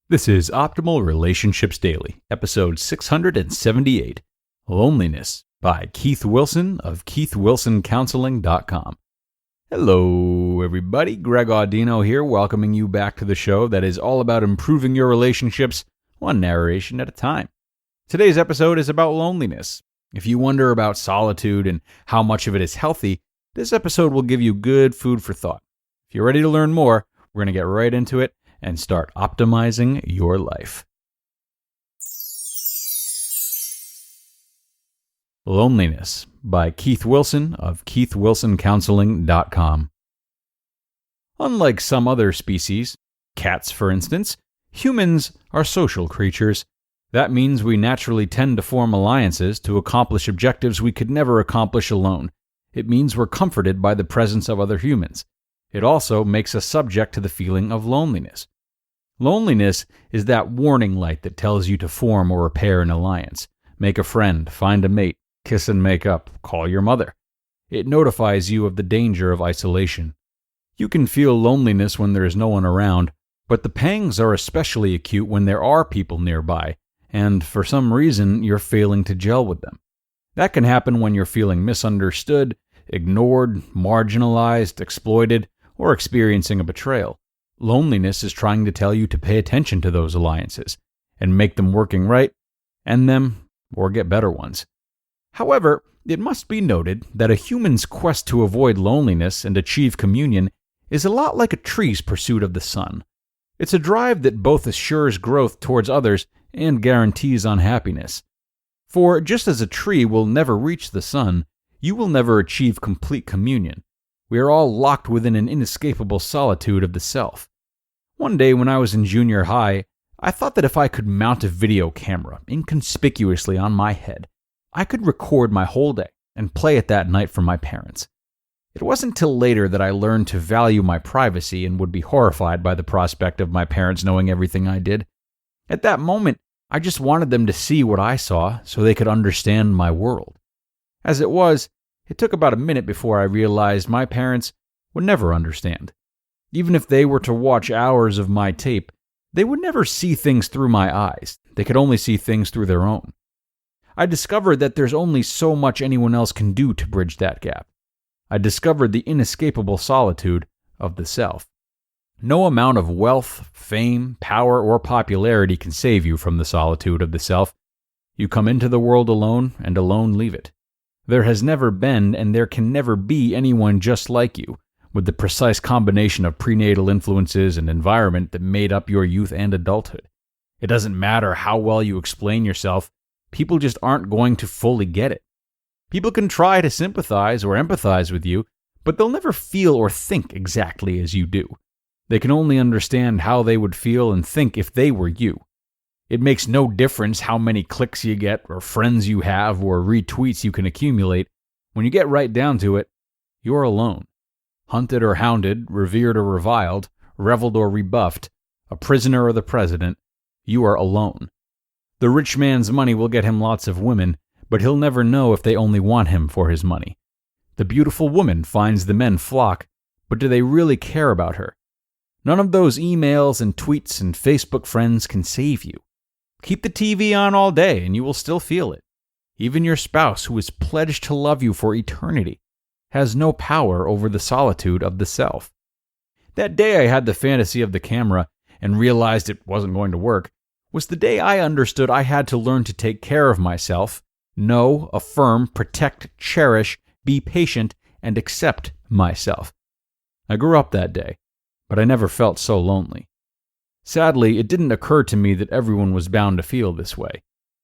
This is Optimal Relationships Daily, episode 678, Loneliness by Keith Wilson of KeithWilsonCounseling.com. Hello, everybody. Greg Audino here, welcoming you back to the show that is all about improving your relationships, one narration at a time. Today's episode is about loneliness. If you wonder about solitude and how much of it is healthy, this episode will give you good food for thought. If you're ready to learn more, we're going to get right into it and start optimizing your life. Loneliness by Keith Wilson of KeithWilsonCounseling.com. Unlike some other species, cats for instance, humans are social creatures. That means we naturally tend to form alliances to accomplish objectives we could never accomplish alone. It means we're comforted by the presence of other humans. It also makes us subject to the feeling of loneliness. Loneliness is that warning light that tells you to form or repair an alliance, make a friend, find a mate, kiss and make up, call your mother. It notifies you of the danger of isolation. You can feel loneliness when there is no one around, but the pangs are especially acute when there are people nearby, and for some reason you're failing to gel with them. That can happen when you're feeling misunderstood, ignored, marginalized, exploited, or experiencing a betrayal. Loneliness is trying to tell you to pay attention to those alliances and make them working right, end them, or get better ones. However, it must be noted that a human's quest to avoid loneliness and achieve communion is a lot like a tree's pursuit of the sun. It's a drive that both assures growth towards others and guarantees unhappiness. For just as a tree will never reach the sun, you will never achieve complete communion. We are all locked within an inescapable solitude of the self. One day when I was in junior high, I thought that if I could mount a video camera inconspicuously on my head, I could record my whole day and play it that night for my parents. It wasn't till later that I learned to value my privacy and would be horrified by the prospect of my parents knowing everything I did. At that moment, I just wanted them to see what I saw so they could understand my world. As it was, it took about a minute before I realized my parents would never understand. Even if they were to watch hours of my tape, they would never see things through my eyes. They could only see things through their own. I discovered that there's only so much anyone else can do to bridge that gap. I discovered the inescapable solitude of the self. No amount of wealth, fame, power, or popularity can save you from the solitude of the self. You come into the world alone and alone leave it. There has never been and there can never be anyone just like you, with the precise combination of prenatal influences and environment that made up your youth and adulthood. It doesn't matter how well you explain yourself, people just aren't going to fully get it. People can try to sympathize or empathize with you, but they'll never feel or think exactly as you do. They can only understand how they would feel and think if they were you. It makes no difference how many clicks you get or friends you have or retweets you can accumulate. When you get right down to it, you're alone. Hunted or hounded, revered or reviled, reveled or rebuffed, a prisoner or the president, you are alone. The rich man's money will get him lots of women, but he'll never know if they only want him for his money. The beautiful woman finds the men flock, but do they really care about her? None of those emails and tweets and Facebook friends can save you. Keep the TV on all day and you will still feel it. Even your spouse, who is pledged to love you for eternity, has no power over the solitude of the self. That day I had the fantasy of the camera and realized it wasn't going to work was the day I understood I had to learn to take care of myself, know, affirm, protect, cherish, be patient, and accept myself. I grew up that day, but I never felt so lonely. Sadly, it didn't occur to me that everyone was bound to feel this way.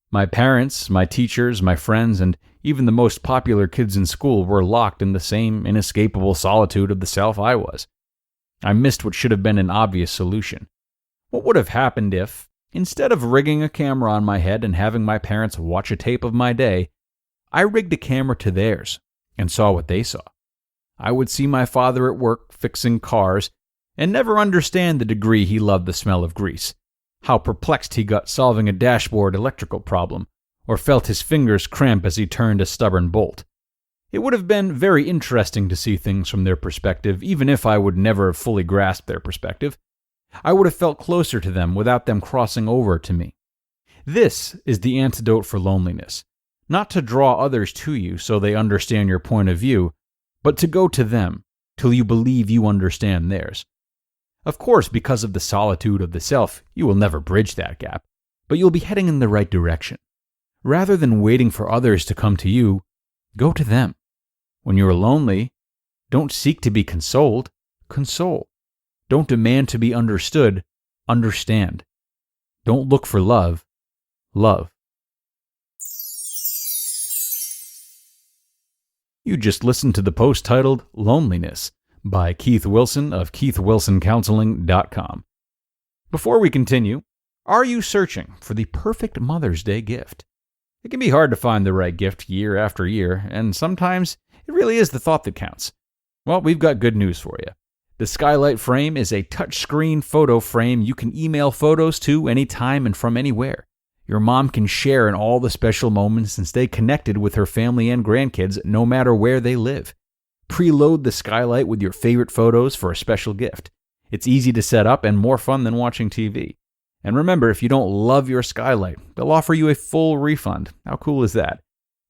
My parents, my teachers, my friends, and even the most popular kids in school were locked in the same inescapable solitude of the self I was. I missed what should have been an obvious solution. What would have happened if, instead of rigging a camera on my head and having my parents watch a tape of my day, I rigged a camera to theirs and saw what they saw? I would see my father at work fixing cars and never understand the degree he loved the smell of grease, how perplexed he got solving a dashboard electrical problem, or felt his fingers cramp as he turned a stubborn bolt. It would have been very interesting to see things from their perspective, even if I would never have fully grasped their perspective. I would have felt closer to them without them crossing over to me. This is the antidote for loneliness. Not to draw others to you so they understand your point of view, but to go to them till you believe you understand theirs. Of course, because of the solitude of the self, you will never bridge that gap, but you'll be heading in the right direction. Rather than waiting for others to come to you, go to them. When you are lonely, don't seek to be consoled, console. Don't demand to be understood, understand. Don't look for love, love. You just listened to the post titled Loneliness by Keith Wilson of KeithWilsonCounseling.com. Before we continue, are you searching for the perfect Mother's Day gift? It can be hard to find the right gift year after year, and sometimes it really is the thought that counts. Well, we've got good news for you. The Skylight Frame is a touchscreen photo frame you can email photos to anytime and from anywhere. Your mom can share in all the special moments and stay connected with her family and grandkids no matter where they live. Preload the Skylight with your favorite photos for a special gift. It's easy to set up and more fun than watching TV. And remember, if you don't love your Skylight, they'll offer you a full refund. How cool is that?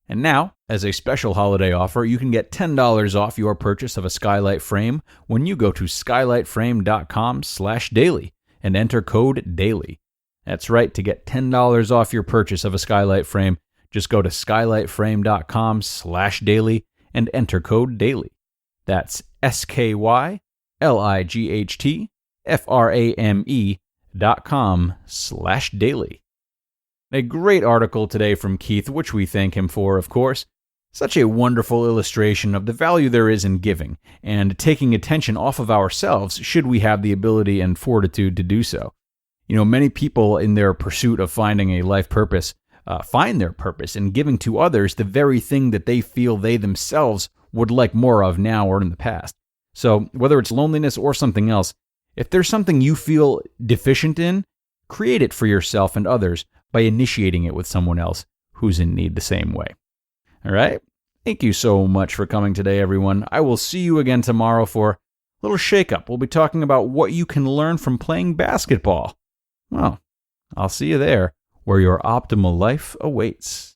And now, as a special holiday offer, you can get $10 off your purchase of a Skylight Frame when you go to skylightframe.com/daily and enter code DAILY. That's right, to get $10 off your purchase of a Skylight Frame, just go to skylightframe.com/daily and enter code DAILY. That's skylightframe.com/daily. A great article today from Keith, which we thank him for, of course. Such a wonderful illustration of the value there is in giving and taking attention off of ourselves should we have the ability and fortitude to do so. You know, many people in their pursuit of finding a life purpose find their purpose in giving to others the very thing that they feel they themselves would like more of now or in the past. So whether it's loneliness or something else, if there's something you feel deficient in, create it for yourself and others by initiating it with someone else who's in need the same way. All right? Thank you so much for coming today, everyone. I will see you again tomorrow for a little shakeup. We'll be talking about what you can learn from playing basketball. Well, I'll see you there, where your optimal life awaits.